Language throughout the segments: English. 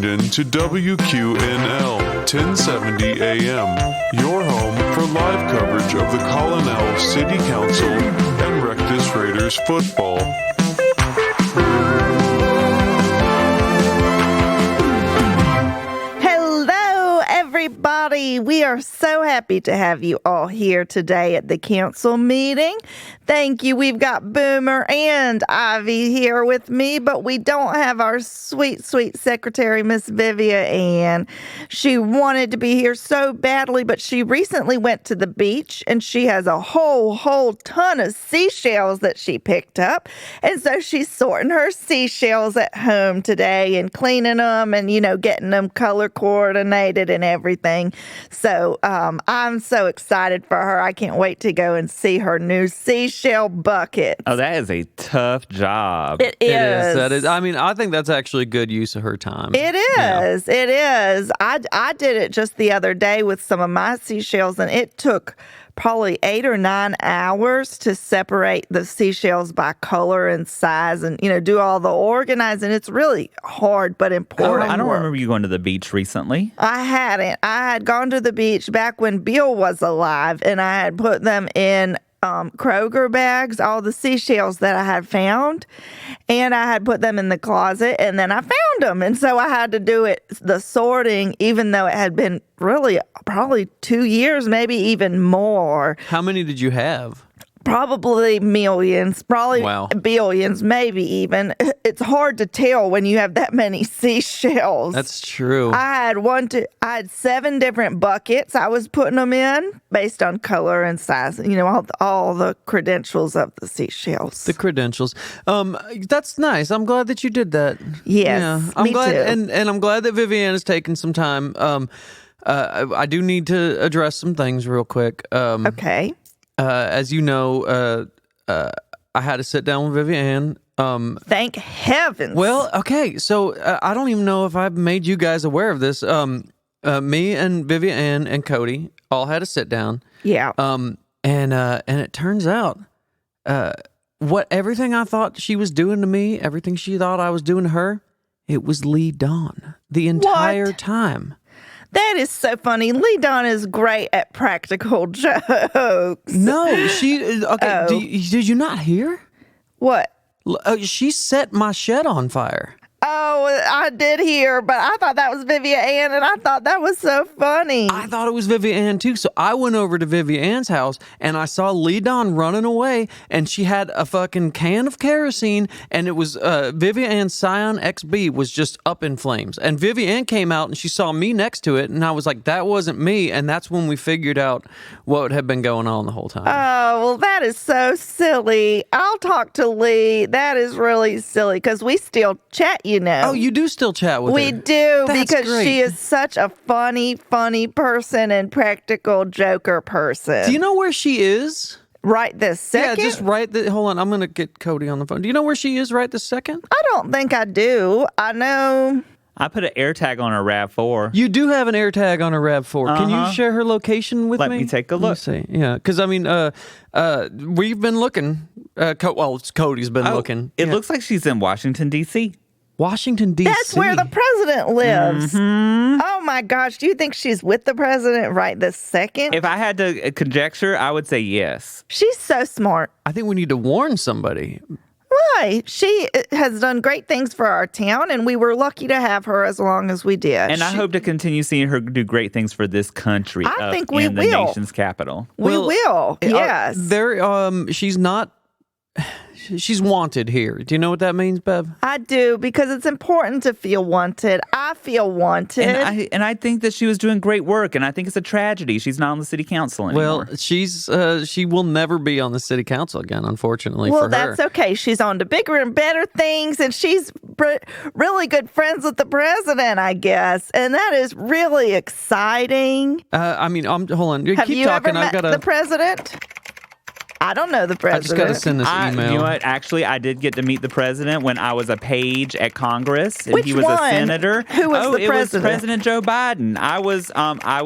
in to WQNL 1070 AM, your home for live coverage of the Colonel City Council and Rectus Raiders football. Everybody, we are so happy to have you all here today at the council meeting. Thank you. We've got Boomer and Ivy here with me, but we don't have our sweet, sweet secretary, Miss Vivia Anne. She wanted to be here so badly, but she recently went to the beach and she has a whole ton of seashells that she picked up. And so she's sorting her seashells at home today and cleaning them and, getting them color coordinated and everything. So I'm so excited for her. I can't wait to go and see her new seashell bucket. Oh, that is a tough job. It is. That is. I mean, I think that's actually good use of her time. It is. Yeah. It is. I did it just the other day with some of my seashells, and it took probably 8 or 9 hours to separate the seashells by color and size and, do all the organizing. It's really hard, but important. I don't remember you going to the beach recently. I hadn't. I had gone to the beach back when Bill was alive, and I had put them in Kroger bags, all the seashells that I had found, and I had put them in the closet, and then I found them. And so I had to do the sorting, even though it had been really probably 2 years, maybe even more. How many did you have? Probably millions, probably billions, maybe even. It's hard to tell when you have that many seashells. That's true. I had 7 different buckets I was putting them in based on color and size. All the credentials of the seashells. The credentials. That's nice. I'm glad that you did that. Yes, yeah, I'm me glad, too. And I'm glad that Vivia Anne has taken some time. I do need to address some things real quick. Okay. As you know, I had to sit down with Vivia Anne. Thank heavens. Well, okay, so I don't even know if I've made you guys aware of this. Me and Vivia Anne and Cody all had a sit down. Yeah. And it turns out, everything I thought she was doing to me, everything she thought I was doing to her, it was Lee Dawn the entire time. That is so funny. Lee Dawn is great at practical jokes. No, she... Okay, Oh. did you not hear? What? She set my shed on fire. Oh, I did hear, but I thought that was Vivia Anne, and I thought that was so funny. I thought it was Vivia Anne, too. So I went over to Vivia Anne's house, and I saw Lee Dawn running away, and she had a fucking can of kerosene, and it was Vivia Anne's Scion XB was just up in flames. And Vivia Anne came out, and she saw me next to it, and I was like, that wasn't me. And that's when we figured out what had been going on the whole time. Oh, well, that is so silly. I'll talk to Lee. That is really silly, because we still chat, Oh, you do still chat with her? We do, That's because great. she is such a funny person and practical joker person. Do you know where she is? Right this second? Yeah, just hold on. I'm going to get Cody on the phone. Do you know where she is right this second? I don't think I do. I know. I put an air tag on her RAV4. You do have an air tag on her RAV4. Can you share her location with me? Let me take a look. Let me see. Yeah, because, I mean, we've been looking. Cody's been looking. It looks like she's in Washington, D.C. Washington, D.C. That's where the president lives. Mm-hmm. Oh, my gosh. Do you think she's with the president right this second? If I had to conjecture, I would say yes. She's so smart. I think we need to warn somebody. Why? She has done great things for our town, and we were lucky to have her as long as we did. And I hope to continue seeing her do great things for this country. I think we and the will. nation's capital. We will. Yes. She's not... She's wanted here. Do you know what that means, Bev? I do, because it's important to feel wanted. I feel wanted. And I think that she was doing great work, and I think it's a tragedy she's not on the city council anymore. Well, she will never be on the city council again, unfortunately, well, for her. that's okay. She's on to bigger and better things, and she's really good friends with the president, I guess. And that is really exciting. Hold on. Have Keep you talking. ever met the president? I don't know the I just got to president. send this email. You know what? Actually, I did get to meet the president when I was a page at Congress. And Which he was one? a senator. Who was the it president? was President Joe Biden. I was I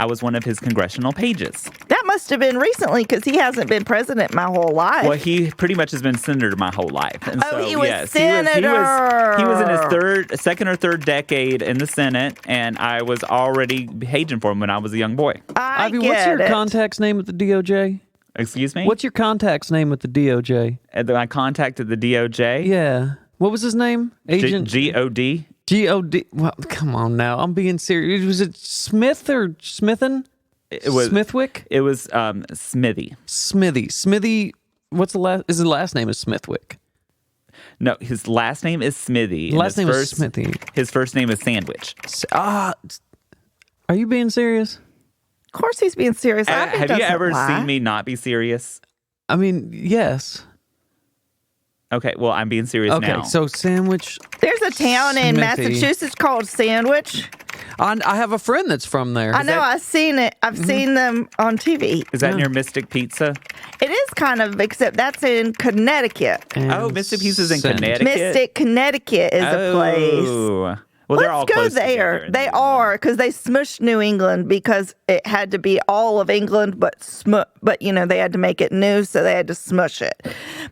was one of his congressional pages. That must have been recently because he hasn't been president my whole life. Well, he pretty much has been senator my whole life. And Oh, so, he was yes, senator. He was in his second or third decade in the Senate, and I was already paging for him when I was a young boy. Ivy, what's your contact's name at the DOJ? Excuse me? What's your contact's name at the DOJ? I contacted the DOJ. Yeah. What was his name? Agent G-O-D. G-O-D. Well, come on now. I'm being serious. Was it Smith or Smithen? It was Smithwick? It was Smithy. Smithy. What's the last? His last name is Smithwick. No, his last name is Smithy. Last name is Smithy. His first name is Sandwich. Are you being serious? Of course he's being serious. Have you ever seen me not be serious? I mean, yes. Okay, well, I'm being serious now. Okay, so Sandwich. There's a town in Smithy. Massachusetts called Sandwich. I have a friend that's from there. I know. I've seen it. I've seen them on TV. Is that near Mystic Pizza? It is kind of, except that's in Connecticut. Oh, Mystic Pizza's in Connecticut? Mystic, Connecticut is a place. Well, they're all Let's go close there. together. They are, because they smushed New England because it had to be all of England, but they had to make it new, so they had to smush it.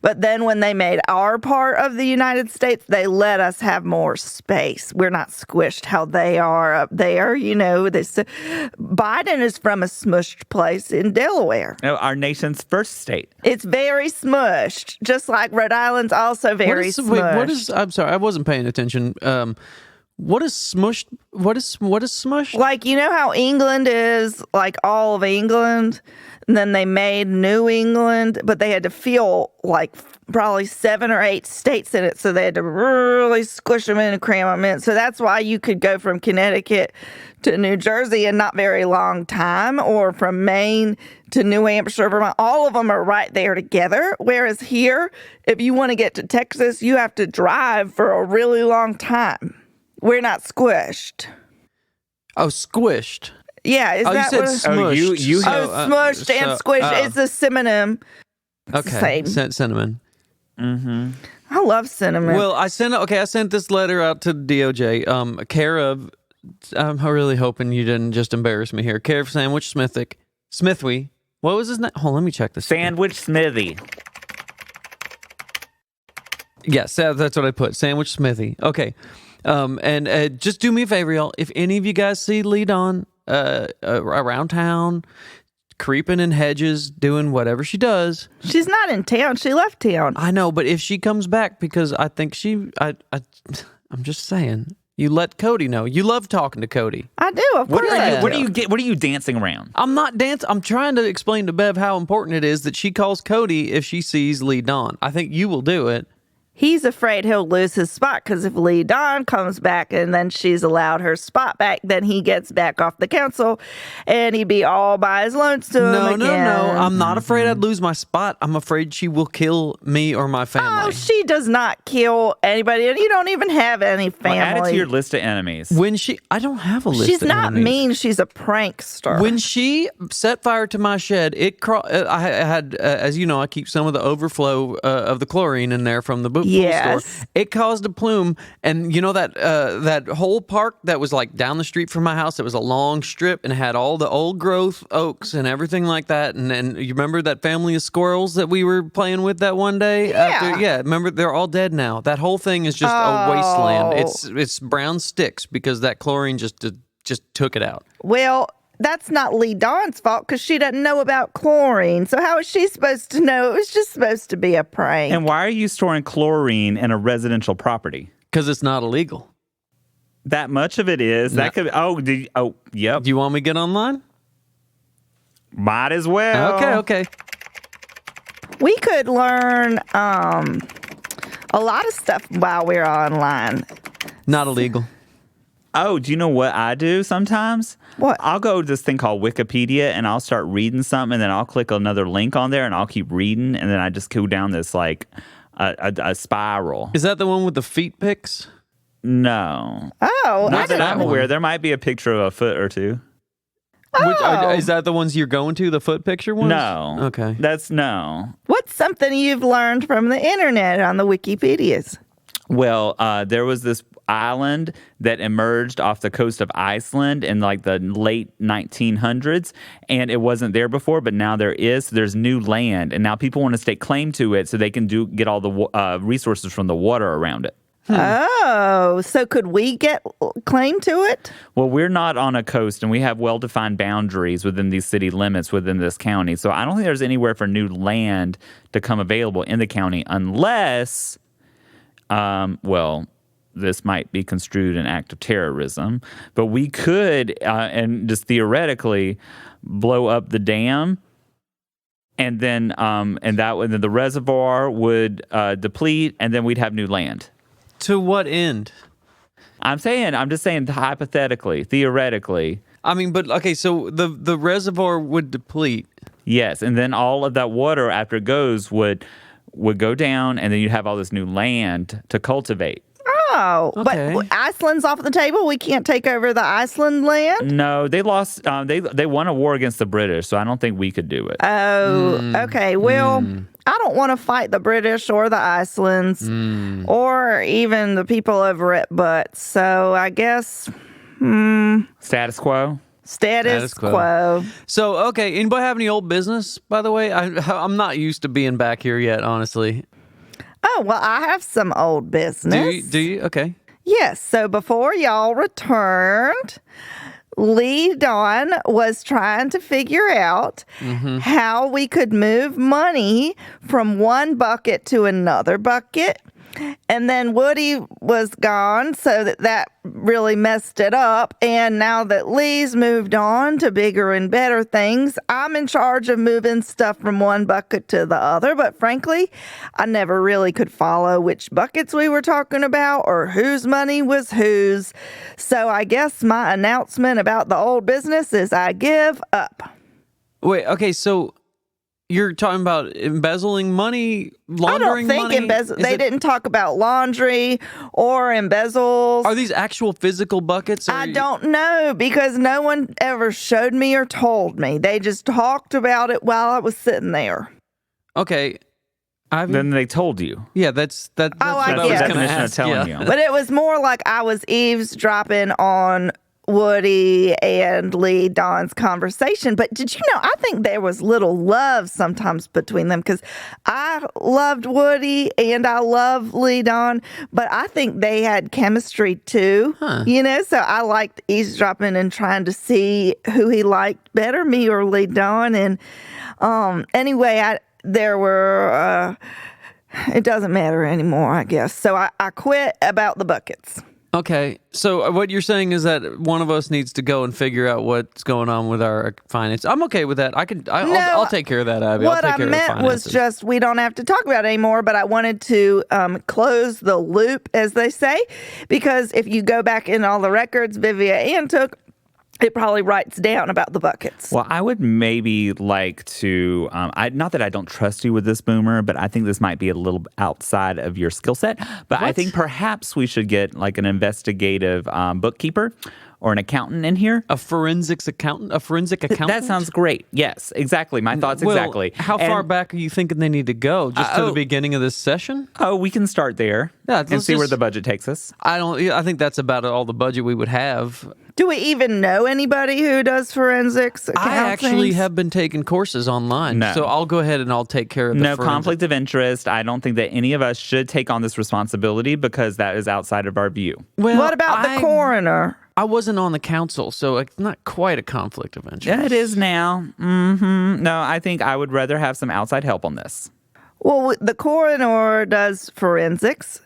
But then when they made our part of the United States, they let us have more space. We're not squished how they are up there. Biden is from a smushed place in Delaware. No, our nation's first state. It's very smushed, just like Rhode Island's also very smushed. I'm sorry, I wasn't paying attention. What is smushed? What is smushed? Like, you know how England is like all of England, and then they made New England, but they had to fill like probably 7 or 8 states in it, so they had to really squish them in and cram them in. So that's why you could go from Connecticut to New Jersey in not very long time, or from Maine to New Hampshire, Vermont. All of them are right there together. Whereas here, if you want to get to Texas, you have to drive for a really long time. We're not squished. Oh, squished. Yeah, is that you what? said smushed. Smushed and squished. It's a synonym. Okay, Same. cinnamon. Mm-hmm. I love cinnamon. Well, I sent this letter out to the DOJ. Care of. I'm really hoping you didn't just embarrass me here. Care of Sandwich Smithwy. What was his name? Hold on, let me check this. Sandwich Smithy. Yes, that's what I put. Sandwich Smithy. Okay. And just do me a favor, y'all. If any of you guys see Lee Dawn around town, creeping in hedges, doing whatever she does. She's not in town. She left town. I know, but if she comes back, because I think I'm just saying, you let Cody know. You love talking to Cody. I do, of course. What are you dancing around? I'm not dancing. I'm trying to explain to Bev how important it is that she calls Cody if she sees Lee Dawn. I think you will do it. He's afraid he'll lose his spot because if Lee Dawn comes back and then she's allowed her spot back, then he gets back off the council and he'd be all by his lonesome again. No. I'm not afraid I'd lose my spot. I'm afraid she will kill me or my family. Oh, she does not kill anybody, and you don't even have any family. Well, add it to your list of enemies. I don't have a list. She's of not enemies. mean. She's a prankster. When she set fire to my shed, I had, as you know, I keep some of the overflow of the chlorine in there from the boot store. It caused a plume, and you know that whole park that was like down the street from my house. It was a long strip and it had all the old growth oaks and everything like that. And then you remember that family of squirrels that we were playing with that one day? Yeah. Remember, they're all dead now. That whole thing is just a wasteland. It's brown sticks because that chlorine just took it out. Well, that's not Lee Dawn's fault because she doesn't know about chlorine. So how is she supposed to know? It was just supposed to be a prank. And why are you storing chlorine in a residential property? Because it's not illegal. That much of it is. No. That could. Yep. Do you want me to get online? Might as well. Okay. We could learn a lot of stuff while we're online. Not illegal. Oh, do you know what I do sometimes? What? I'll go to this thing called Wikipedia and I'll start reading something and then I'll click another link on there and I'll keep reading and then I just go down this like a spiral. Is that the one with the feet pics? No. Oh, Not that I I'm didn't. aware. There might be a picture of a foot or two. Is that the ones you're going to, the foot picture ones? No. Okay. That's no. What's something you've learned from the internet on the Wikipedias? Well, there was this island that emerged off the coast of Iceland in like the late 1900s, and it wasn't there before, but now there is. So there's new land, and now people want to stake claim to it so they can get all the resources from the water around it. Oh, so could we get claim to it? Well, we're not on a coast, and we have well-defined boundaries within these city limits within this county. So I don't think there's anywhere for new land to come available in the county unless, this might be construed an act of terrorism, but we could, and just theoretically, blow up the dam, and then then the reservoir would deplete, and then we'd have new land. To what end? I'm just saying hypothetically, theoretically. I mean, but okay, so the reservoir would deplete. Yes, and then all of that water after it goes would go down, and then you'd have all this new land to cultivate. Oh, Okay. but Iceland's off the table? We can't take over the Iceland land? No, they lost. They won a war against the British, so I don't think we could do it. Oh, okay. Well, I don't want to fight the British or the Icelands or even the people over at Butt. So I guess Status quo. status quo. So, okay, anybody have any old business, by the way? I'm not used to being back here yet, honestly. Oh, well, I have some old business. Do you? Okay. Yes. So before y'all returned, Lee Dawn was trying to figure out how we could move money from one bucket to another bucket. And then Woody was gone, so that really messed it up. And now that Lee's moved on to bigger and better things, I'm in charge of moving stuff from one bucket to the other. But frankly, I never really could follow which buckets we were talking about or whose money was whose. So I guess my announcement about the old business is I give up. Wait, okay, so you're talking about embezzling money, laundering money? I don't think they didn't talk about laundry or embezzles. Are these actual physical buckets? I don't know because no one ever showed me or told me. They just talked about it while I was sitting there. Okay. Then they told you. Yeah, that's I what I was guess. going to Definition of ask. telling Yeah. you. But it was more like I was eavesdropping on Woody and Lee Dawn's conversation. But did you know, I think there was little love sometimes between them because I loved Woody and I love Lee Dawn, but I think they had chemistry too, you know? So I liked eavesdropping and trying to see who he liked better, me or Lee Dawn. And anyway, there were, it doesn't matter anymore, I guess. So I quit about the buckets. Okay, so what you're saying is that one of us needs to go and figure out what's going on with our finance. I'm okay with that. I'll take care of that, Abby. What I'll take I care meant of the was finances. just we don't have to talk about it anymore, but I wanted to close the loop, as they say, because if you go back in all the records Vivia Anne took, it probably writes down about the buckets. Well, I would maybe like to, not that I don't trust you with this, Boomer, but I think this might be a little outside of your skill set. But I think perhaps we should get like an investigative bookkeeper or an accountant in here. A forensic accountant? That sounds great. Yes, exactly. My thoughts exactly. How far back are you thinking they need to go? Just to the beginning of this session? Oh, we can start there and see where the budget takes us. I think that's about all the budget we would have. Do we even know anybody who does forensics accounting? I actually have been taking courses online, No. so I'll go ahead and I'll take care of the No forensic. conflict of interest. I don't think that any of us should take on this responsibility because that is outside of our view. Well, What about the coroner? I wasn't on the council, so it's not quite a conflict of interest. Yeah, it is now. No, I think I would rather have some outside help on this. Well, the coroner does forensics,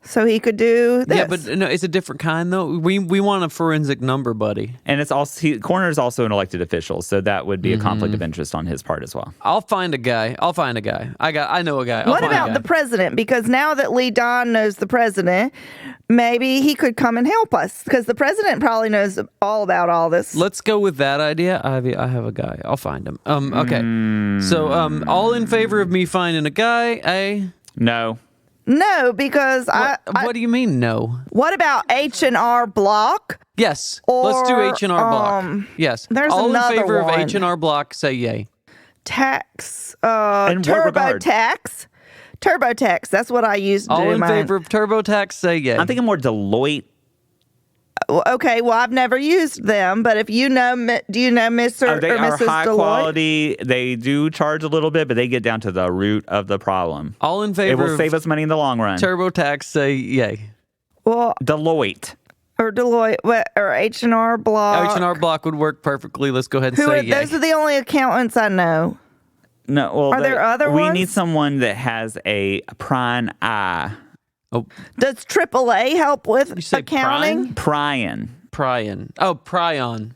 so he could do this. Yeah, but no, it's a different kind, though. We want a forensic number, buddy. And it's also coroner is also an elected official, so that would be a conflict of interest on his part as well. I'll find a guy. I know a guy. What about the president? Because now that Lee Dawn knows the president, maybe he could come and help us. Because the president probably knows all about all this. Let's go with that idea. Ivy, I have a guy. I'll find him. Okay. So, all in favor of me finding a guy, eh? No. No, because What do you mean no? what about H&R Block? Yes. Let's do Or, H&R Block. Yes. there's All in another favor one. of H&R Block, say yay. Tax, In what regard? TurboTax. TurboTax, that's what I used to All do in mine. favor of TurboTax, say yay. I'm thinking more Deloitte. Okay, well, I've never used them, but if you know, do you know Mr. They or are Mrs. high Deloitte? quality. They do charge a little bit, but they get down to the root of the problem. All in It favor will of save us money in the long run. TurboTax, say yay. Well, Deloitte. or Deloitte, or H&R Block. H&R Block would work perfectly. Let's go ahead and Who say are, yay. those are the only accountants I know. No, well, Are there other we ones? need someone that has a prying eye. Does AAA help with You say accounting? Prying. Prion.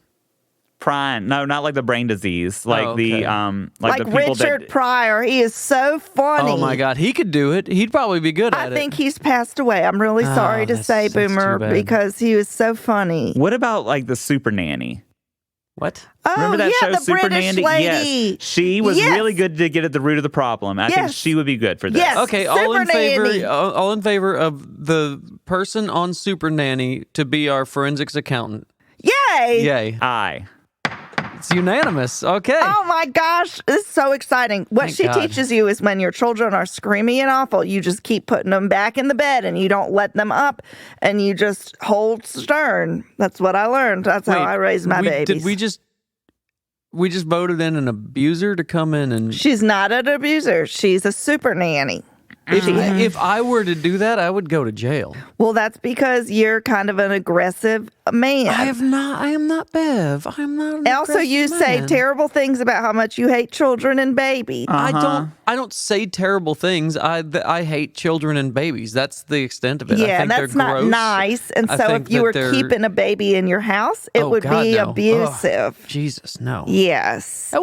Prying. No, not like the brain disease. Like okay. like the people Richard that. Pryor. He is so funny. Oh my God, he could do it. He'd probably be good I at think it. he's passed away. I'm really sorry to that's- say, that's too Boomer, bad. because he was so funny. What about like the super nanny? What? Oh, Remember that yeah, show, the Super British Nanny? lady. Yes. She was Yes. really good to get at the root of the problem. I think Yes. she would be good for this. Yes. Okay, all Super in favor. Nanny. All in favor of the person on Super Nanny to be our forensics accountant. Yay! Yay! Aye. It's unanimous. Okay. Oh my gosh, this is so exciting. What Thank she God. teaches you is when your children are screaming and awful, you just keep putting them back in the bed and you don't let them up and you just hold stern. That's what I learned. That's how Wait, I raised my babies. Did we just voted in an abuser to come in and She's not an abuser. She's a super nanny. if I were to do that, I would go to jail. Well, that's because you're kind of an aggressive man. I am not Bev. I am not. An Also, you aggressive say man. terrible things about how much you hate children and babies. Uh-huh. I don't say terrible things. I hate children and babies. That's the extent of it. I Yeah, think that's they're not gross. nice. And I so think if you that were they're- keeping a baby in your house, it Oh, would God, be no. abusive. Ugh, Jesus, no. Yes.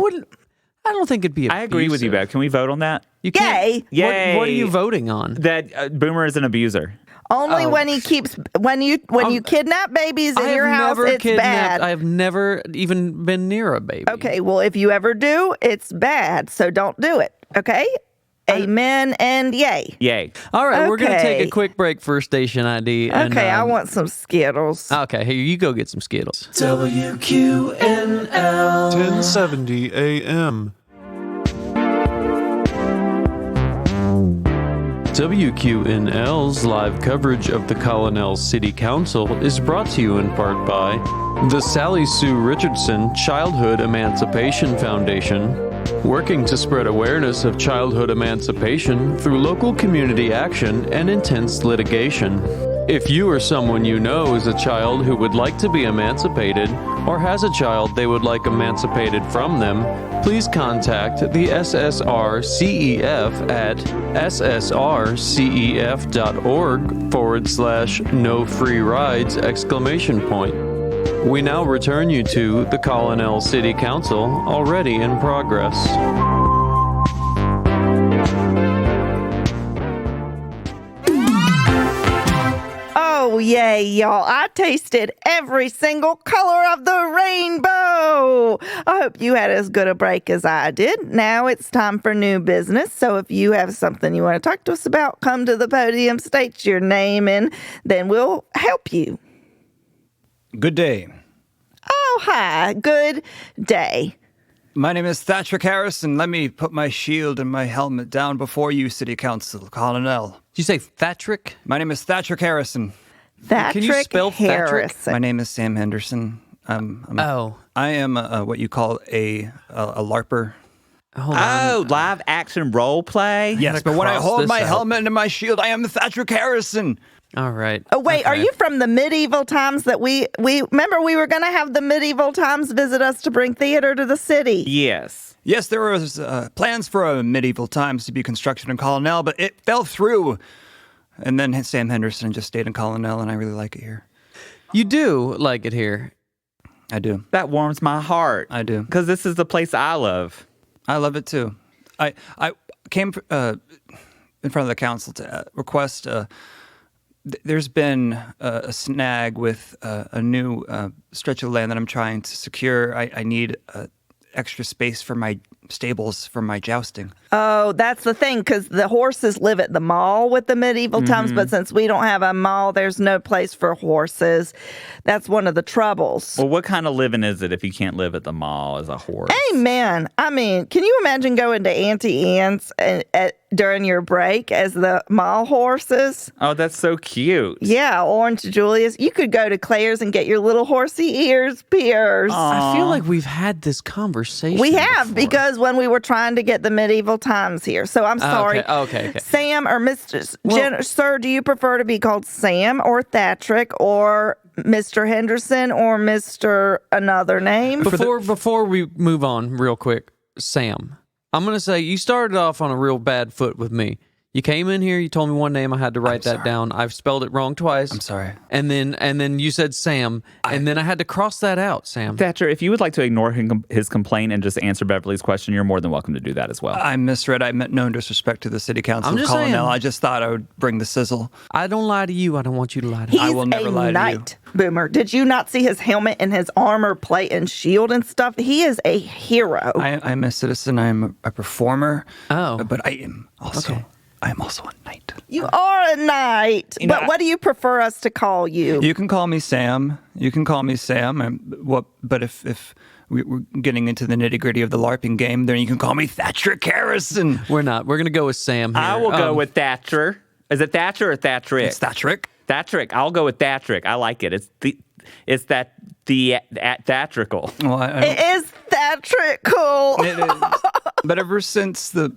I don't think it'd be. I agree with you, abusive. Bev. Can we vote on that? You can't. Yay. Yay. What are you voting on? That Boomer is an abuser. Only Oh. when he keeps when you kidnap babies in your house, it's bad. I have never even been near a baby. Okay, well, if you ever do, it's bad. So don't do it. Okay? Amen and yay. Yay. All right, we're gonna take Okay. a quick break for station ID. And, Okay, I want some Skittles. Okay, here you go get some Skittles. WQNL 1070 AM. WQNL's live coverage of the Colonel City Council is brought to you in part by the Sally Sue Richardson Childhood Emancipation Foundation, working to spread awareness of childhood emancipation through local community action and intense litigation. If you or someone you know is a child who would like to be emancipated or has a child they would like emancipated from them, please contact the SSRCEF at ssrcef.org/no free rides! We now return you to the Colonel City Council, already in progress. Oh, yay, y'all. I tasted every single color of the rainbow. I hope you had as good a break as I did. Now it's time for new business. So if you have something you want to talk to us about, come to the podium, state your name, and then we'll help you. Good day. Oh, hi. Good day. My name is Thatrick Harrison. Let me put my shield and my helmet down before you, City Council, Colonel. Did you say Thatrick? My name is Thatrick Harrison. Can you spell Thattrick Thattrick? Harrison. My name is Sam Henderson. I am what you call a LARPer. Hold on. Oh, live action role play? Yes, but when I cross hold this my out. helmet and my shield, I am Thatrick Harrison. All right. Oh, wait, are Okay. you from the medieval times that we remember we were going to have the medieval times visit us to bring theater to the city? Yes. Yes, there was plans for a medieval times to be constructed in Colonel, but it fell through. And then Sam Henderson just stayed in Colonel, and I really like it here. You do like it here. I do. That warms my heart. I do. Because this is the place I love. I love it too. I came in front of the council to request. There's been a snag with a new stretch of land that I'm trying to secure. I need extra space for my stables for my jousting. Oh, that's the thing, because the horses live at the mall with the medieval times, but since we don't have a mall, there's no place for horses. That's one of the troubles. Well, what kind of living is it if you can't live at the mall as a horse? Amen. I mean, can you imagine going to Auntie Anne's during your break as the mall horses? Oh, that's so cute. Yeah, Orange Julius. You could go to Claire's and get your little horsey ears pierced. I feel like we've had this conversation. We have, before. because when we were trying to get the medieval times here. So I'm sorry. Okay. Sam or Mr. Sir, do you prefer to be called Sam or Thatrick or Mr. Henderson or Mr. another name? Before we move on real quick, Sam, I'm going to say you started off on a real bad foot with me. You came in here, you told me one name, I had to write that down. I've spelled it wrong twice. I'm sorry. And then you said Sam, and then I had to cross that out, Sam. Thatcher, if you would like to ignore his complaint and just answer Beverly's question, you're more than welcome to do that as well. I misread. I meant no disrespect to the city council I'm of just saying. Colonel. I just thought I would bring the sizzle. I don't lie to you. I don't want you to lie to me. He's I will never a lie to you. knight, Boomer. Did you not see his helmet and his armor plate and shield and stuff? He is a hero. I'm a citizen. I'm a performer. Oh. But I am also a knight. You are a knight. But what do you prefer us to call you? You can call me Sam. But if we're getting into the nitty gritty of the LARPing game, then you can call me Thatrick Harrison. We're not. We're going to go with Sam here. I will go with Thatcher. Is it Thatcher or Thattrick? It's Thatrick. Thattrick. I'll go with Thattrick. I like it. It's Thattrickle. Well, It is Thatrickle. it is. But ever since the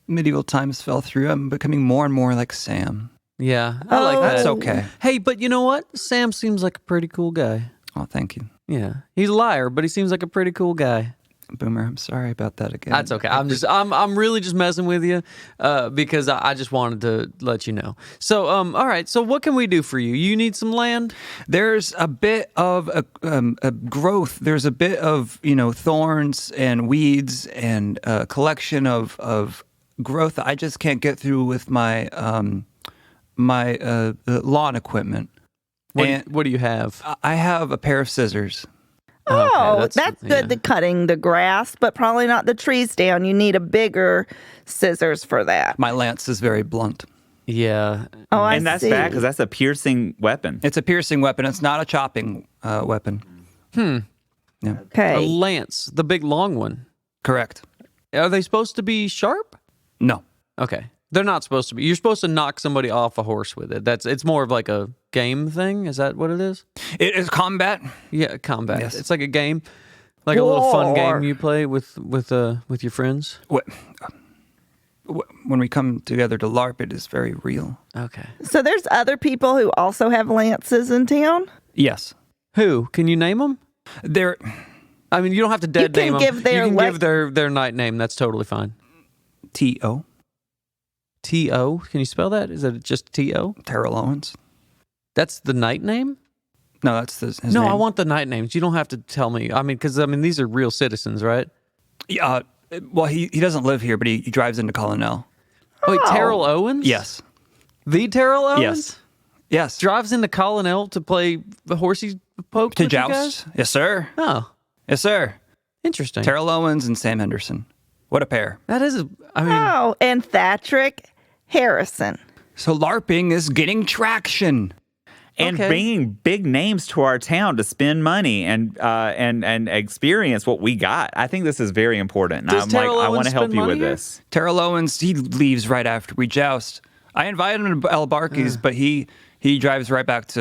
medieval times fell through, I'm becoming more and more like Sam. Yeah, I like that. That's okay. Hey, but you know what? Sam seems like a pretty cool guy. Oh, thank you. Yeah, he's a liar, but he seems like a pretty cool guy. Boomer, I'm sorry about that again. That's okay. I'm really just messing with you because I just wanted to let you know. So, all right. So, what can we do for you? You need some land? There's a bit of a growth. There's a bit of thorns and weeds and a collection of growth that I just can't get through with my lawn equipment. What do you have? I have a pair of scissors. Oh, Okay, that's good to cutting the grass, but probably not the trees down. You need a bigger scissors for that. My lance is very blunt. Yeah. Oh, I And that's see. bad because that's a piercing weapon. It's a piercing weapon. It's not a chopping weapon. A Okay. lance, the big long one. Correct. Are they supposed to be sharp? No. Okay. They're not supposed to be. You're supposed to knock somebody off a horse with it. It's more of like a game thing. Is that what it is? It is combat. Yeah, combat. Yes. It's like a game, like a little fun War. game you play with your friends. When we come together to LARP, it is very real. Okay. So there's other people who also have lances in town? Yes. Who? Can you name them? There. I mean, you don't have to dead can name them. give their you can le- give their night name. That's totally fine. T.O. T.O. Can you spell that? Is that just T.O.? Terrell Owens. That's the night name? No, that's his No, name. I want the night names. You don't have to tell me. I mean, because these are real citizens, right? Yeah. Well, he doesn't live here, but he drives into Colonel. Wait, Terrell Owens? Yes. The Terrell Owens? Yes. Yes. Drives into Colonel to play the horsey poke To with you joust. guys? Yes, sir. Oh, Yes, sir. interesting. Terrell Owens and Sam Henderson. What a pair. That is, Oh, and Thatrick Harrison. So LARPing is getting traction. And Okay. bringing big names to our town to spend money and experience what we got. I think this is very important. Does I'm Terrell I want Owens to help spend you money with here? this. Terrell Owens, he leaves right after we joust. I invited him to El Barkey's, but he drives right back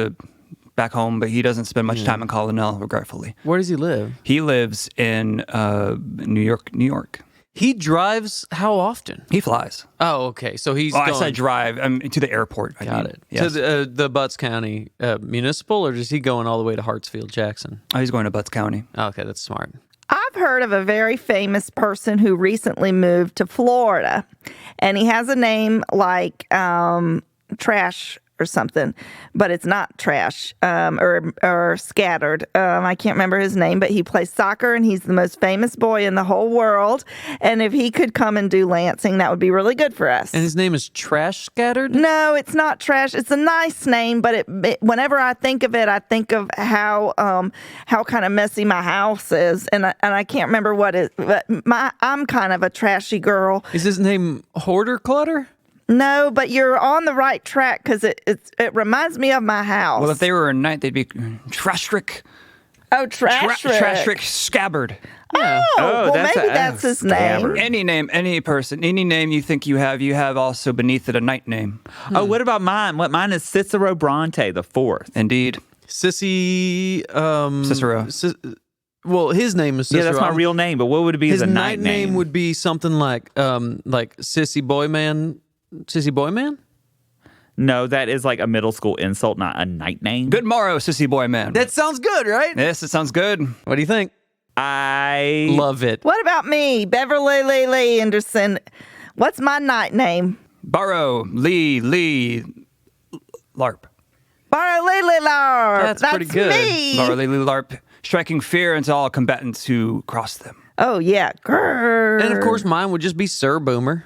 home, but he doesn't spend much time in Colonel, regretfully. where does he live? He lives in New York. He drives how often? He flies. Oh, okay. So he's Oh, I going. said drive. To the airport. Got it. Yes. To the Butts County Municipal, or is he going all the way to Hartsfield Jackson? Oh, he's going to Butts County. Okay, that's smart. I've heard of a very famous person who recently moved to Florida, and he has a name like Trash or something, but it's not trash or scattered. I can't remember his name, but he plays soccer and he's the most famous boy in the whole world. And if he could come and do Lansing, that would be really good for us. And his name is Trash Scattered? No, it's not trash. It's a nice name, but whenever I think of it, I think of how kind of messy my house is, and I can't remember what it. But I'm kind of a trashy girl. Is his name Hoarder Clutter? No, but you're on the right track because it reminds me of my house. Well, if they were a knight, they'd be Trashrick. Oh, Trashrick. Trashrick Scabbard. Yeah. Oh, well, maybe that's his name. Any name, any person, any name you think you have also beneath it a knight name. Oh, what about mine? Mine is Cicero Bronte the fourth. Indeed. Sissy. Cicero. Well, his name is Cicero. Yeah, that's my real name, but what would it be His as a knight night name would be something like Sissy Boyman. Sissy Boyman? No, that is like a middle school insult, not a night name. Good morrow, sissy boy man. That sounds good, right? Yes, it sounds good. What do you think? I Love it. What about me, Beverly Lee Anderson? What's my night name? Borrow, Lee, LARP. Barley Larp. That's pretty good. Me. Borrow, Lee, LARP. Striking fear into all combatants who cross them. Oh yeah. Grrr. And of course, mine would just be Sir Boomer.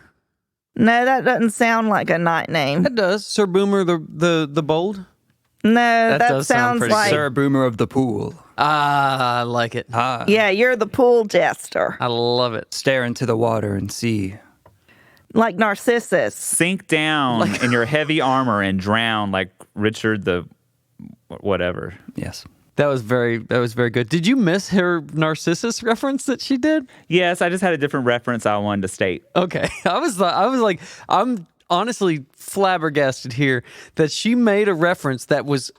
No, that doesn't sound like a night name. That does. Sir Boomer the Bold. No, that does sound sounds pretty like. Sir Boomer of the Pool. Ah, I like it. Yeah, you're the pool jester, I love it. Stare into the water and see. like Narcissus. sink down in your heavy armor and drown like Richard the whatever. Yes. That was very good. Did you miss her Narcissus reference that she did? Yes, I just had a different reference I wanted to state. Okay. I was like, I'm honestly flabbergasted here that she made a reference that was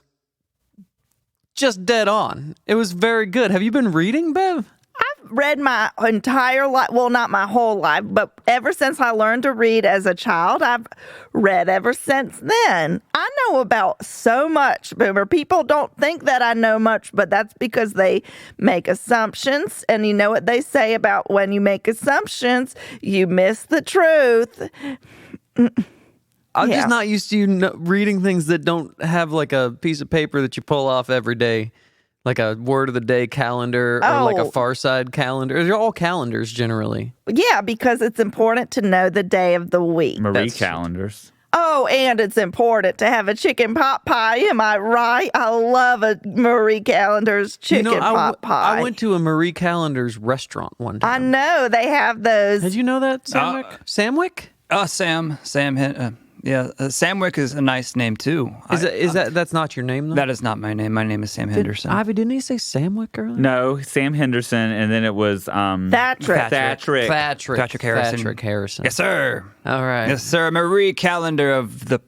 just dead on. It was very good. Have you been reading, Bev? I've read my entire life. Well, not my whole life, but ever since I learned to read as a child, I've read ever since then. I know about so much, Boomer. People don't think that I know much, but that's because they make assumptions. And you know what they say about when you make assumptions, you miss the truth. I'm Yeah. just not used to you reading things that don't have like a piece of paper that you pull off every day, like a word of the day calendar or like a Oh. Far Side calendar. They're all calendars generally. Yeah, because it's important to know the day of the week. Marie That's- calendars. Oh, and it's important to have a chicken pot pie. Am I right? I love a Marie Callender's chicken pot pie. I went to a Marie Callender's restaurant one I time. know they have those. Did you know that, Samwick? Samwick? Sam. Samwick is a nice name too. Is that that's not your name though? That is not my name. My name is Sam Henderson. Ivy, didn't he say Samwick earlier? No, Sam Henderson, and then it was Thattrick. Thattrick. Thatrick Harrison. Thatrick Harrison. Yes, sir. All right. Yes, sir. Marie Calendar of the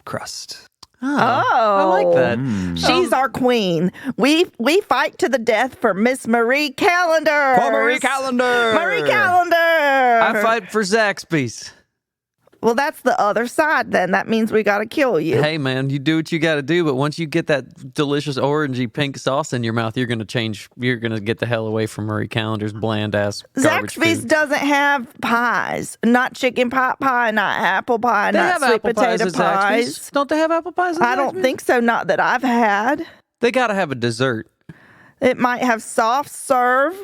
Crust. Oh, I like that. She's our queen. We fight to the death for Miss Marie Callender. For Marie Calendar. Marie Callender. I fight for Zaxby's. Well, that's the other side then. That means we got to kill you. Hey, man, you do what you got to do, but once you get that delicious orangey pink sauce in your mouth, you're going to change. You're going to get the hell away from Marie Callender's bland-ass garbage Zaxby's food. doesn't have pies. Not chicken pot pie, not apple pie, They not have sweet apple pies potato at pies. Zaxby's. Don't they have apple pies at I don't Zaxby's? think so, not that I've had. They got to have a dessert. It might have soft serve.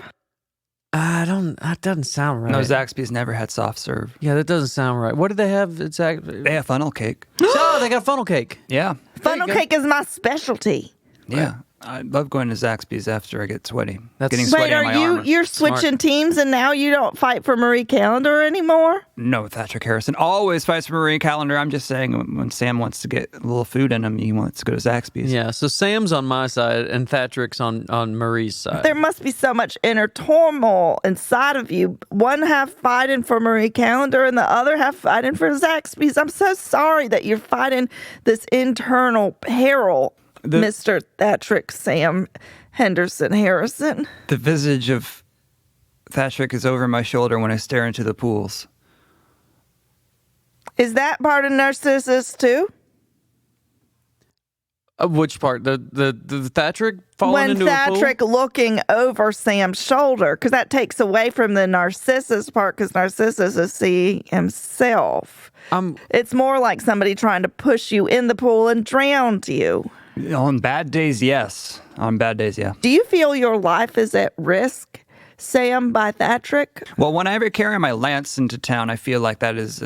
That doesn't sound right. No, Zaxby's never had soft serve. Yeah, that doesn't sound right. What do they have at Zaxby's? They have funnel cake. Oh, they got funnel cake. Yeah. Funnel go. cake is my specialty. Yeah. I love going to Zaxby's after I get sweaty. That's- Getting Wait, sweaty Wait, on are my armor. you're switching teams and now you don't fight for Marie Callender anymore? No, Thatrick Harrison always fights for Marie Calendar. I'm just saying when Sam wants to get a little food in him, he wants to go to Zaxby's. Yeah, so Sam's on my side and Thatrick's on Marie's side. There must be so much inner turmoil inside of you. One half fighting for Marie Callender and the other half fighting for Zaxby's. I'm so sorry that you're fighting this internal peril, Mr. Thatrick Sam Henderson Harrison. The visage of Thatrick is over my shoulder when I stare into the pools. Is that part of Narcissus too? Which part? The Thatrick falling When into a pool? Thatrick looking over Sam's shoulder, because that takes away from the Narcissus part, because Narcissus is seeing himself. It's more like somebody trying to push you in the pool and drown you. On bad days, yes. On bad days, yeah. Do you feel your life is at risk, Sam, by Thatrick? Well, when I ever carry my lance into town, I feel like that is,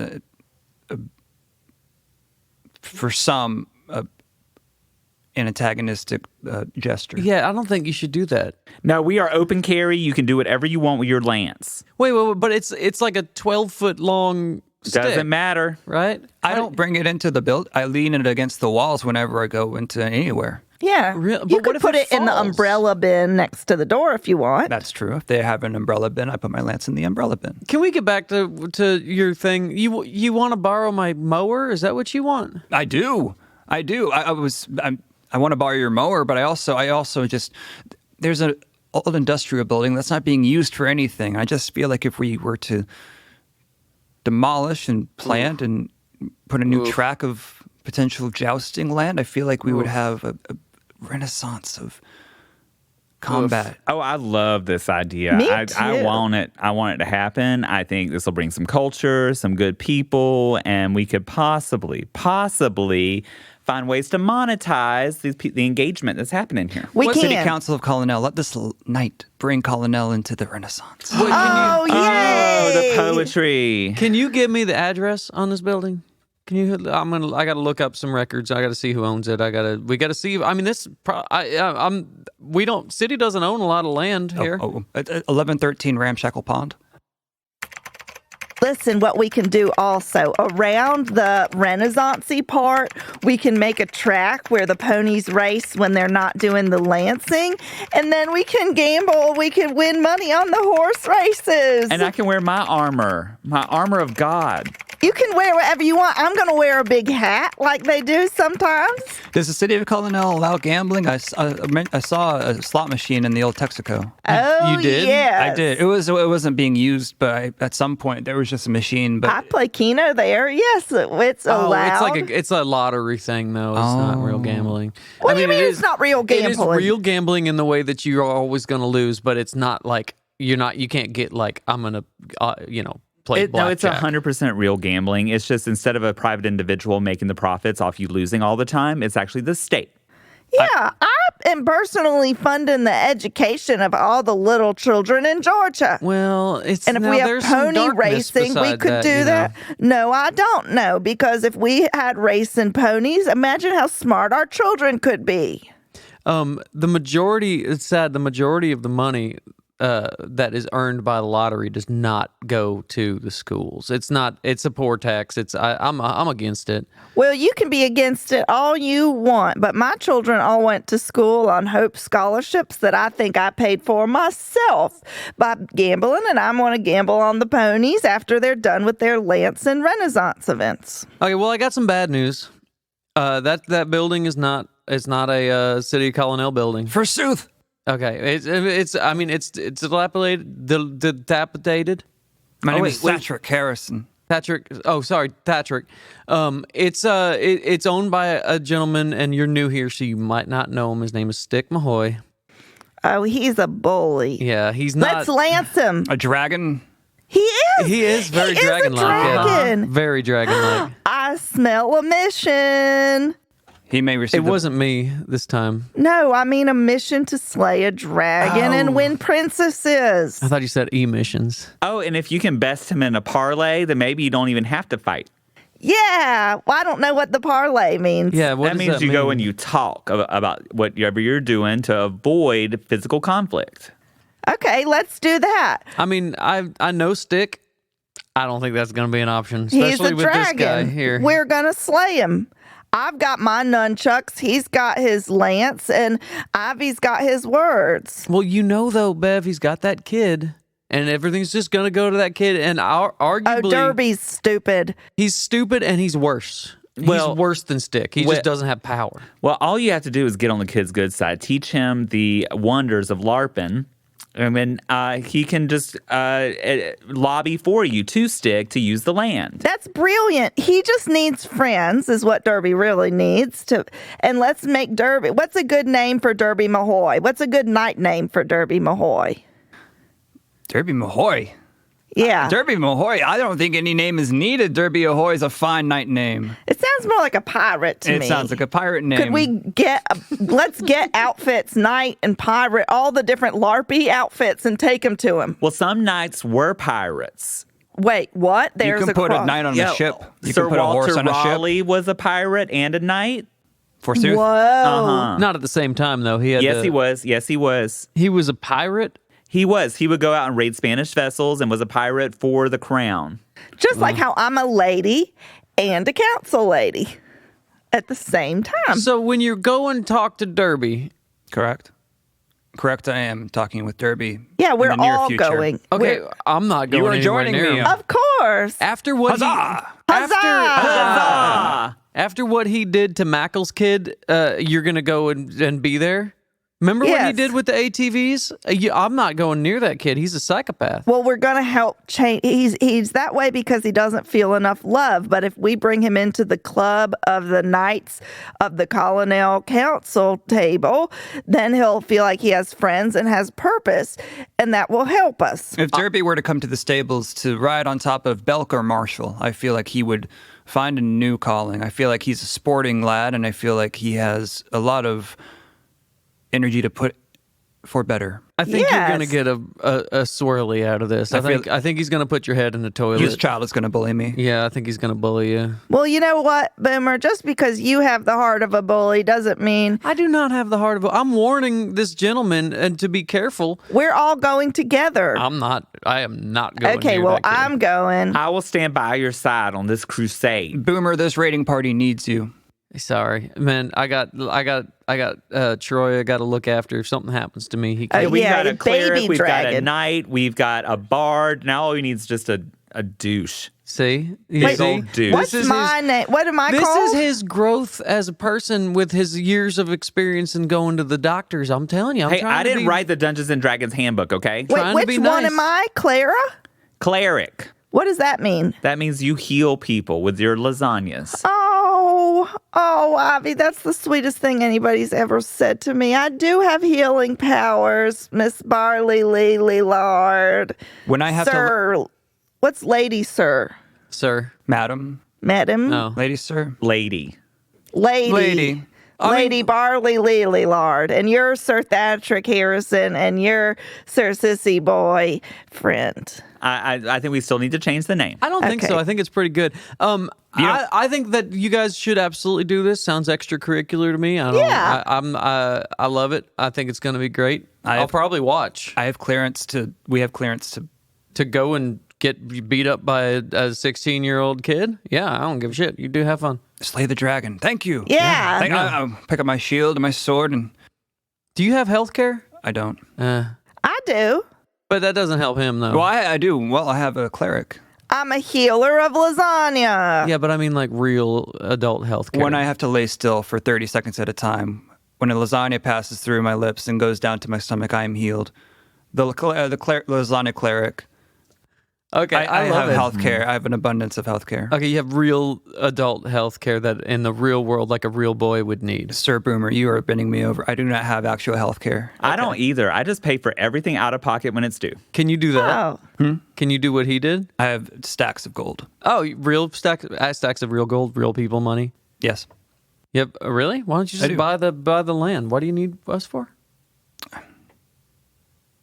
for some, an antagonistic gesture. Yeah, I don't think you should do that. No, we are open carry. You can do whatever you want with your lance. Wait, but it's like a 12-foot long stick. Doesn't matter. Right? I don't bring it into the build. I lean it against the walls whenever I go into anywhere. Yeah. Really? You But what could if put it it in the falls? umbrella bin next to the door if you want. That's true. If they have an umbrella bin, I put my lance in the umbrella bin. Can we get back to your thing? You want to borrow my mower? Is that what you want? I do. I want to borrow your mower, but I also just there's an old industrial building that's not being used for anything. I just feel like if we were to demolish and plant and put a new track of potential jousting land, I feel like we would have a renaissance of combat. Oh, I love this idea. Me I too. want it. I want it to happen. I think this will bring some culture, some good people, and we could possibly find ways to monetize the engagement that's happening here. We City can. Council of Colonel, let this night bring Colonel into the Renaissance. Oh, yay! Oh, the poetry. Can you give me the address on this building? Can you? I got to look up some records. I got to see who owns it. We got to see. I mean, city doesn't own a lot of land here. 1113 Ramshackle Pond. Listen, what we can do also around the Renaissance-y part, we can make a track where the ponies race when they're not doing the lancing, and then we can gamble. We can win money on the horse races. And I can wear my armor of God. You can wear whatever you want. I'm going to wear a big hat like they do sometimes. Does the city of Colonel allow gambling? I saw a slot machine in the old Texaco. Oh, you did? yes. I did. It wasn't being used, but at some point there was just a machine. But I play Keno there. Yes, it's allowed. It's a lottery thing though. It's not real gambling. What do you mean it's not real It is gambling? real gambling in the way that you're always going to lose, but it's not like you can't get like I'm going to play No, it's blackjack. 100% real gambling. It's just instead of a private individual making the profits off you losing all the time, it's actually the state. Yeah, I am personally funding the education of all the little children in Georgia. Well, it's And if now we have there's some pony darkness racing, we beside could do that. No, I don't know, because if we had racing ponies, imagine how smart our children could be. It's sad, the majority of the money that is earned by the lottery does not go to the schools. It's a poor tax. I'm against it. Well, you can be against it all you want, but my children all went to school on Hope scholarships that I think I paid for myself by gambling, and I'm going to gamble on the ponies after they're done with their Lance and Renaissance events. Okay, well, I got some bad news. That building is not a City of Colonel building. forsooth. Okay, it's dilapidated. My name wait, is Thatrick Harrison. Thatrick. Oh, sorry, Thatrick. It's owned by a gentleman, and you're new here, so you might not know him. His name is Stick Mahoy. Oh, he's a bully. Yeah, he's not. Let's lance him. A dragon. He is. He is very He is a dragon-like. dragon. Yeah. Very dragon-like. I smell a mission. He may receive. It wasn't me this time. No, I mean a mission to slay a dragon and win princesses. I thought you said emissions. Oh, and if you can best him in a parlay, then maybe you don't even have to fight. Yeah. Well, I don't know what the parlay means. Yeah, what That does means that you go mean? and you talk about whatever you're doing to avoid physical conflict. Okay, let's do that. I mean, I know Stick. I don't think that's going to be an option, He's especially a with dragon. this guy here. We're going to slay him. I've got my nunchucks. He's got his lance, and Ivy's got his words. Well, though, Bev, he's got that kid, and everything's just going to go to that kid. And arguably, Oh, Derby's stupid. he's stupid, and he's worse. He's worse than Stick. He just doesn't have power. Well, all you have to do is get on the kid's good side. Teach him the wonders of LARPing. And then he can just lobby for you to use the land. That's brilliant. He just needs friends, is what Derby really needs to. And let's make Derby. What's a good name for Derby Mahoy? What's a good night name for Derby Mahoy? Derby Mahoy. Yeah. Derby Mahoy. I don't think any name is needed. Derby Ahoy is a fine night name. It sounds more like a pirate to me. It sounds like a pirate name. Could we let's get outfits, knight and pirate, all the different LARPy outfits and take them to him. Well, some knights were pirates. Wait, what? You can put a knight on a ship. You Sir can put a horse Walter on a ship. Raleigh was a pirate and a knight. Forsooth. Whoa. Not at the same time, though. He had He was. Yes, he was. He was a pirate? He was. He would go out and raid Spanish vessels and was a pirate for the crown. Just like how I'm a lady and a council lady at the same time. So when you go and talk to Derby, Correct. Correct, I am talking with Derby. Yeah, we're in the near all future. going. okay, I'm not going You are anywhere joining near me. him. Of course. After what Huzzah! After what he did to Mackle's kid, you're gonna go and be there. Remember what he Yes. did with the ATVs? I'm not going near that kid. He's a psychopath. Well, we're going to help change. He's that way because he doesn't feel enough love. But if we bring him into the club of the Knights of the Colonel Council table, then he'll feel like he has friends and has purpose, and that will help us. If Derby were to come to the stables to ride on top of Belk or Marshall, I feel like he would find a new calling. I feel like he's a sporting lad, and I feel like he has a lot of energy to put for better. I think you're Yes. gonna get a swirly out of this. I think he's gonna put your head in the toilet. His child is going to bully me. Yeah, I think he's gonna bully you. Well, you know what, Boomer? Just because you have the heart of a bully doesn't mean I do not have the heart of a... I'm warning this gentleman and to be careful. we're all going together. I am not going Okay, near well, that kid. I'm going. I will stand by your side on this crusade. Boomer, this raiding party needs you. Sorry, man. I got Troy. I got to look after if something happens to me. He Oh, can't. We've yeah, got a cleric, baby we've got a dragon. knight, we've got a bard. Now all he needs is just a douche. See, Big see? old dude. What's my name? What am I This called? is his growth as a person with his years of experience in going to the doctors. I'm telling you. Hey, I didn't write the Dungeons and Dragons handbook, okay? trying Wait, to which be one nice. am I? Clara? Cleric. What does that mean? That means you heal people with your lasagnas. Oh, Ivy, that's the sweetest thing anybody's ever said to me. I do have healing powers, Miss Barley Lee Lard. When I have to... Sir, what's lady, sir? Sir. Madam, Madam? No. lady, sir. Lady. Lady. Lady. Lady Barley Lee Lard. And you're Sir Thatrick Harrison, and you're Sir Sissy Boy friend. I think we still need to change the name. I don't think Okay. so. I think it's pretty good. I think that you guys should absolutely do this. Sounds extracurricular to me. Yeah. I love it. I think it's going to be great. I'll probably watch. We have clearance To go and get beat up by a 16-year-old kid? Yeah, I don't give a shit. You do have fun. slay the dragon. Thank you. Yeah. I'll pick up my shield and my sword, and Do you have health care? I don't. I do. But that doesn't help him, though. Well, I do. Well, I have a cleric. I'm a healer of lasagna. Yeah, but I mean like real adult health care. When I have to lay still for 30 seconds at a time, when a lasagna passes through my lips and goes down to my stomach, I am healed. The lasagna cleric. Okay, I love have it. health care. I have an abundance of health care. Okay, you have real adult health care that in the real world, like a real boy would need. Sir Boomer, you are bending me over. I do not have actual health care. I don't either. I just pay for everything out of pocket when it's due. Can you do that? Oh. Can you do what he did? I have stacks of gold. Oh, real stacks of real gold, real people money. Yes. Yep. Really? Why don't you I just do. buy the land? What do you need us for?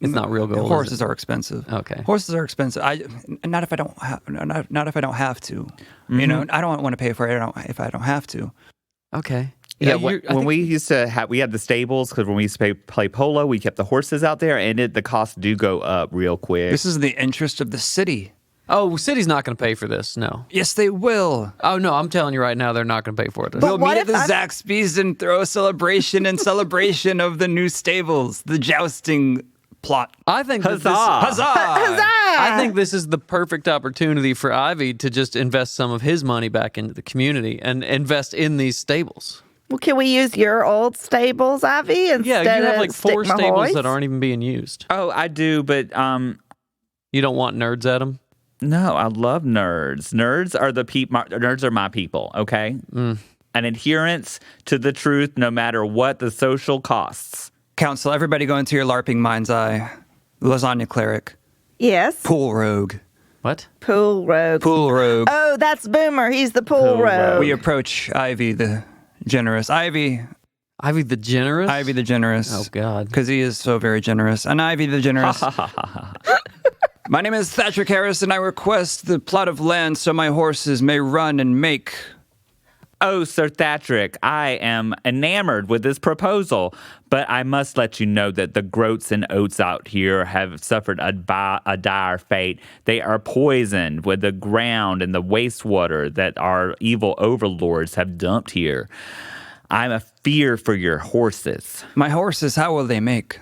It's not real gold. Horses are expensive. Okay. Horses are expensive. Not if I don't have to. You know, I don't want to pay for it if I don't have to. Okay. Yeah, you're- I when think- we used to have, we had the stables because when we used to play polo, we kept the horses out there, and the costs do go up real quick. This is the interest of the city. Oh, city's not going to pay for this. No. Yes, they will. Oh no, I'm telling you right now, they're not going to pay for it. But We'll what meet at if the I- Zaxby's and throw a celebration of the new stables, the jousting plot. I think that Huzzah! Huzzah! Huzzah! I think this is the perfect opportunity for Ivy to just invest some of his money back into the community and invest in these stables. Well, can we use your old stables, Ivy, instead Yeah, you have of like 4 Stick stables Mahoy's? that aren't even being used. Oh, I do, but You don't want nerds at them? no, I love nerds. Nerds are nerds are my people, okay? An adherence to the truth no matter what the social costs. Council, everybody go into your LARPing mind's eye. Lasagna cleric. Yes. Pool rogue. What? Pool rogue. Pool rogue. Oh, that's Boomer. He's the pool Pool rogue. rogue. We approach Ivy the generous. Ivy Ivy the Generous? Ivy the generous. Oh, God. Because he is so very generous. And Ivy the generous. My name is Thatrick Harrison. I request the plot of land so my horses may run and make. Oh, Sir Thatrick, I am enamored with this proposal, but I must let you know that the groats and oats out here have suffered a dire fate. They are poisoned with the ground and the wastewater that our evil overlords have dumped here. I'm a fear for your horses. My horses, how will they make?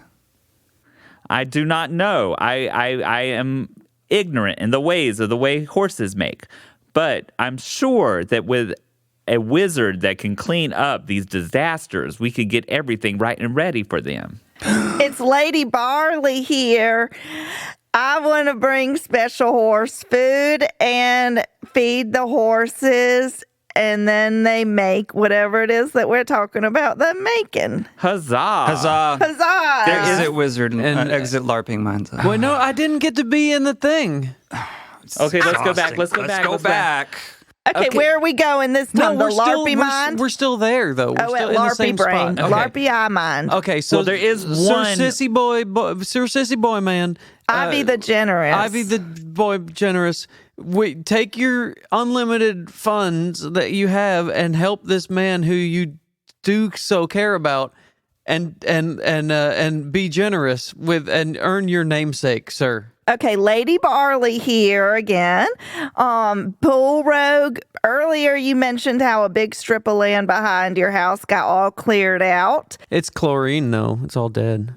I do not know. I am ignorant in the ways of the way horses make, but I'm sure that with a wizard that can clean up these disasters, we could get everything right and ready for them. It's Lady Barley here. I want to bring special horse food and feed the horses, and then they make whatever it is that we're talking about them making. Huzzah! Huzzah. Huzzah! Exit wizard and exit LARPing minds. Well, no, I didn't get to be in the thing. Okay, let's go back. Let's go back. Okay, where are we going this time? No, The LARPy mind? we're still there, though. We're Oh, still at in the same LARPy brain. spot. LARPy eye mind. Okay, so Well, there is Sir one- Sir Sissy Boy Man. Ivy the generous. Ivy the Boy Generous. Take your unlimited funds that you have and help this man who you do so care about, and be generous with and earn your namesake, sir. Okay, Lady Barley here again. Pool Rogue, earlier you mentioned how a big strip of land behind your house got all cleared out. It's chlorine, though. It's all dead.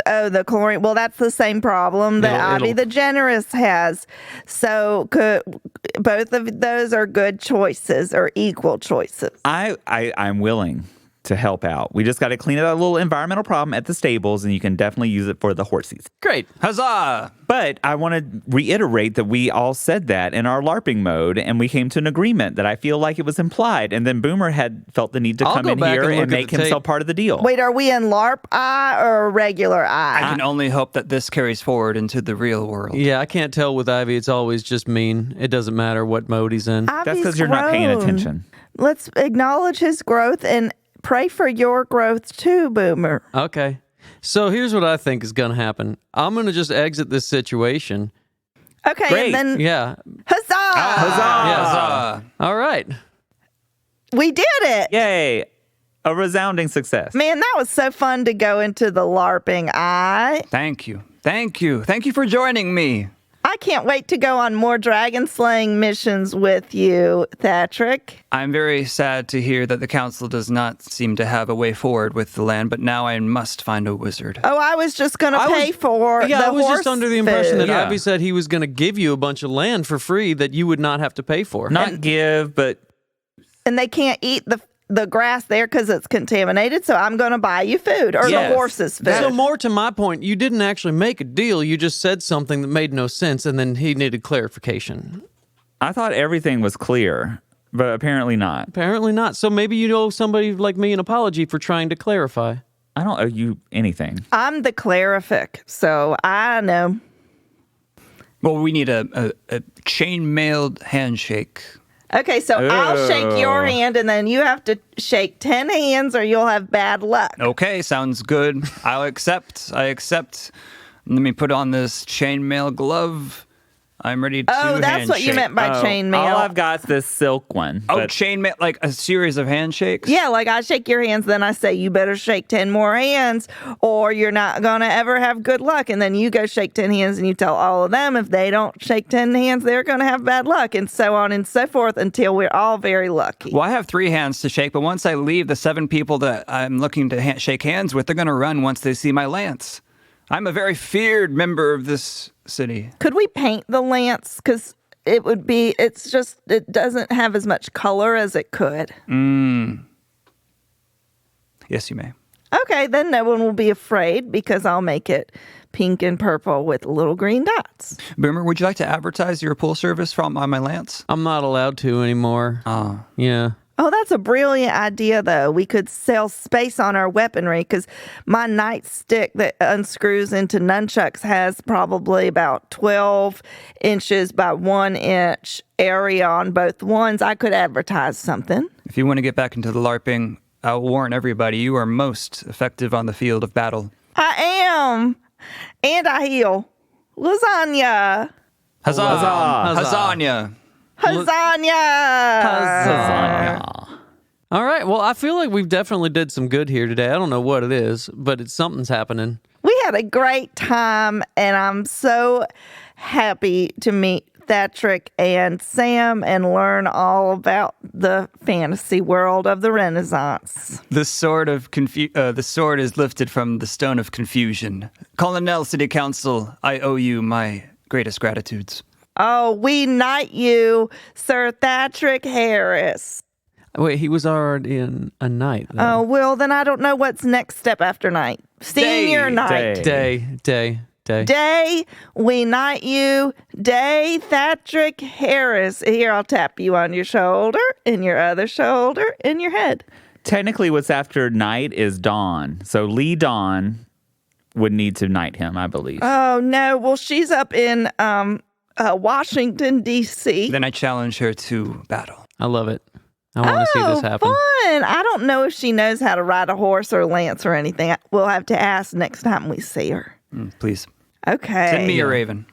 Oh, the chlorine. Well, that's the same problem that Ivy the Generous has. So both of those are good choices or equal choices. I'm willing to help out. We just got to clean up a little environmental problem at the stables, and you can definitely use it for the horses. Great. Huzzah! But I want to reiterate that we all said that in our LARPing mode, and we came to an agreement that I feel like it was implied, and then Boomer had felt the need to I'll come go in back here and look and at make the himself tape. part of the deal. Wait, are we in LARP eye or regular eye? I can only hope that this carries forward into the real world. Yeah, I can't tell with Ivy. It's always just mean. It doesn't matter what mode he's in. That's Ivy's because you're not paying grown. attention. Let's acknowledge his growth and pray for your growth too, Boomer. Okay. So here's what I think is going to happen. I'm going to just exit this situation. Okay, Great. and then Yeah. huzzah! Huzzah! All right. We did it. Yay! A resounding success. Man, that was so fun to go into the LARPing eye. Thank you. Thank you. Thank you for joining me. I can't wait to go on more dragon slaying missions with you, Thatrick. I'm very sad to hear that the council does not seem to have a way forward with the land, but now I must find a wizard. Oh, I was just going to pay for the I was horse just under the impression food. that Yeah. Ivy said he was going to give you a bunch of land for free that you would not have to pay for. Not give, but And they can't eat the grass there because it's contaminated, so I'm going to buy you food, or Yes. the horse's food. So more to my point, you didn't actually make a deal. You just said something that made no sense, and then he needed clarification. I thought everything was clear, but apparently not. Apparently not. So maybe you owe somebody like me an apology for trying to clarify. I don't owe you anything. I'm the clarific, so I know. Well, we need a chain-mailed handshake. Okay, so I'll shake your hand, and then you have to shake 10 hands, or you'll have bad luck. Okay, sounds good. I'll accept. I accept. Let me put on this chainmail glove. I'm ready to Oh, that's what you handshake. meant by chainmail. All I've got is this silk one. Oh, but chainmail, like a series of handshakes? Yeah, like I shake your hands, then I say, you better shake 10 more hands, or you're not going to ever have good luck. And then you go shake 10 hands, and you tell all of them if they don't shake 10 hands, they're going to have bad luck, and so on and so forth until we're all very lucky. Well, I have 3 hands to shake, but once I leave, the 7 people that I'm looking to shake hands with, they're going to run once they see my lance. I'm a very feared member of this city. Could we paint the lance? Because it doesn't have as much color as it could. Yes, you may. Okay, then no one will be afraid because I'll make it pink and purple with little green dots. Boomer, would you like to advertise your pool service from on my lance? I'm not allowed to anymore. Yeah. Oh, that's a brilliant idea, though. We could sell space on our weaponry because my nightstick that unscrews into nunchucks has probably about 12 inches by 1 inch area on both ones. I could advertise something. If you want to get back into the LARPing, I'll warn everybody you are most effective on the field of battle. I am. And I heal. Lasagna. Huzzah! Huzzah! Huzzah! Lasagna. All right. Well, I feel like we've definitely did some good here today. I don't know what it is, but something's happening. We had a great time, and I'm so happy to meet Thatrick and Sam and learn all about the fantasy world of the Renaissance. The sword is lifted from the stone of confusion. Colonel City Council, I owe you my greatest gratitudes. Oh, we knight you, Sir Thatrick Harris. Wait, he was already in a knight. Oh, well, then I don't know what's next step after night. Senior night. Day. Day, we knight you. Day, Thatrick Harris. Here, I'll tap you on your shoulder, and your other shoulder, and your head. Technically, what's after night is dawn. So Lee Dawn would need to knight him, I believe. Oh, no. Well, she's up in Washington, D.C. Then I challenge her to battle. I love it. I want to see this happen. Fun. I don't know if she knows how to ride a horse or lance or anything. We'll have to ask next time we see her. Please. Okay. Send me a raven.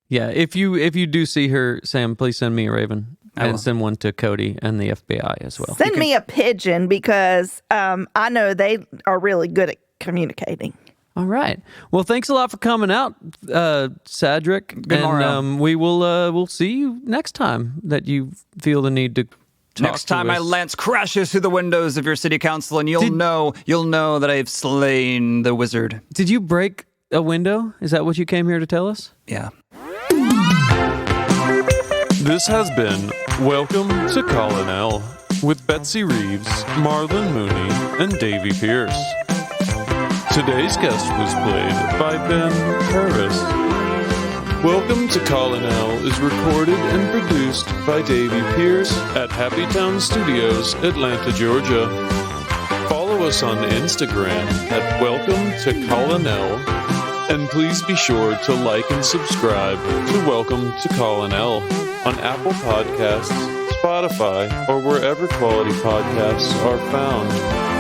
Yeah, if you do see her, Sam, please send me a raven. And send one to Cody and the FBI as well. Send me a pigeon because I know they are really good at communicating. All right. Well, thanks a lot for coming out, Cedric. Good morning. And we'll see you next time that you feel the need to talk Next time to my us. lance crashes through the windows of your city council, and you'll know that I have slain the wizard. Did you break a window? Is that what you came here to tell us? Yeah. This has been Welcome to Colonel with Betsy Reeves, Marlon Mooney, and Davy Pierce. Today's guest was played by Ben Purvis. Welcome to Colonel is recorded and produced by Davy Pierce at Happy Town Studios, Atlanta, Georgia. Follow us on Instagram at Welcome to Colonel, and please be sure to like and subscribe to Welcome to Colonel on Apple Podcasts, Spotify, or wherever quality podcasts are found.